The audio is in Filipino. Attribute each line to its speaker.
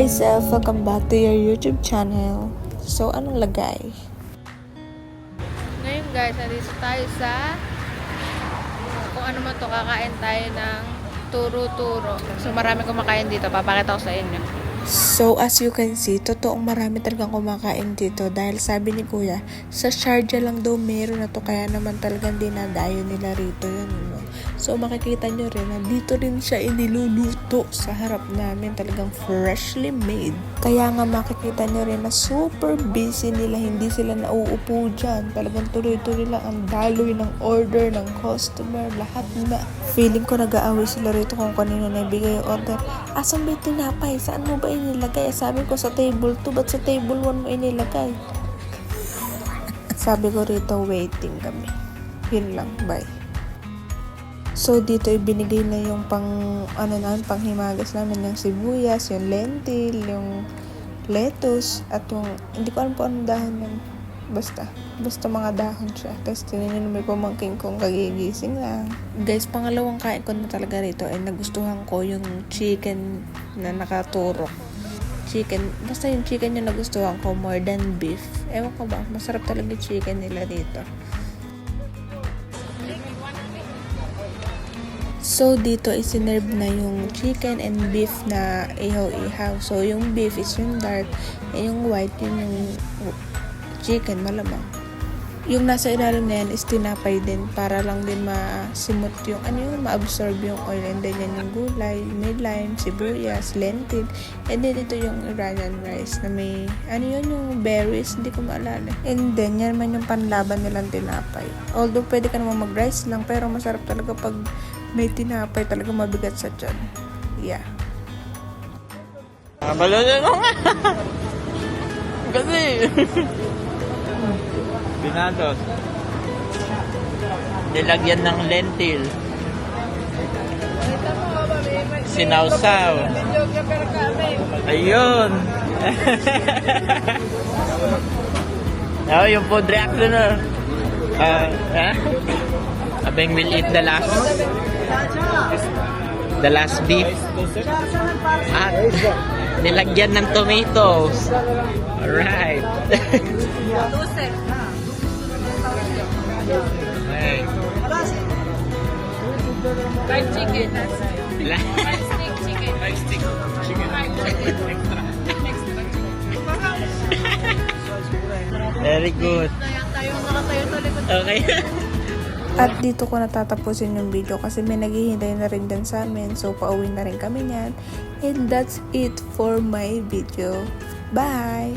Speaker 1: guys, welcome back to your YouTube channel. So, anong lagay?
Speaker 2: Ngayon guys, nandito tayo sa kung ano man to, kakain tayo ng turo-turo. So marami kumakain dito, papakita ko sa inyo.
Speaker 1: So, as you can see, totoong marami talagang kumakain dito dahil sabi ni Kuya, sa Sharjah lang daw meron na to, kaya naman talagang dinadayo nila rito yun. No? So, makikita nyo rin na dito rin siya iniluluto sa harap namin, talagang freshly made. Kaya nga makikita nyo rin na super busy nila, hindi sila nauupo dyan. Talagang tuloy-tuloy lang ang daloy ng order ng customer, lahat na. Feeling ko nag-aaway sila rito kung kanino na ibigay yung order. Asan ba yung tinapay? Saan mo ba inilagay? Sabi ko sa table 2, ba't sa table 1 mo inilagay? Sabi ko rito, waiting kami. Yun lang, bye. So, dito ibinigay na yung panghimagas namin, yung sibuyas, yung lentil, yung lettuce, at yung, hindi ko alam po anong dahon yun. Basta mga dahon siya. Tapos tininin may pamangking kong kagigising lang. Guys, pangalawang kain ko na talaga rito ay nagustuhan ko yung chicken na nakaturok. Basta yung chicken yung nagustuhan ko more than beef. Ewan ko ba, masarap talaga yung chicken nila dito. So, dito isinerve na yung chicken and beef na ihaw-ihaw. So, yung beef is yung dark, yung white yun yung chicken, malamang. Yung nasa ilalim na yan is tinapay din para lang din masimot yung ma-absorb yung oil, and then yan yung gulay, may lime, sibuyas, lentil, and then ito yung Iranian rice na may yung berries, hindi ko maalala, and then yan man yung panlaban nilang tinapay. Although pwede ka naman mag-rice lang, pero masarap talaga pag may tinapay, talaga mabigat sa tiyan. Yeah.
Speaker 3: Balon mo nga. Kasi binados. Nilagyan ng lentil. Sinawsaw. Ayun. Oh, yung food reaction na. Abeng will eat the last beef. At nilagyan ng tomatoes. Alright. Hey.
Speaker 2: Fried chicken. Fried stick chicken.
Speaker 3: Fried stick chicken. Extra. Very good. Okay.
Speaker 1: At dito ko natatapusin yung video kasi may naghihintay na rin dyan sa amin. So, pauwi na rin kami niyan. And that's it for my video. Bye!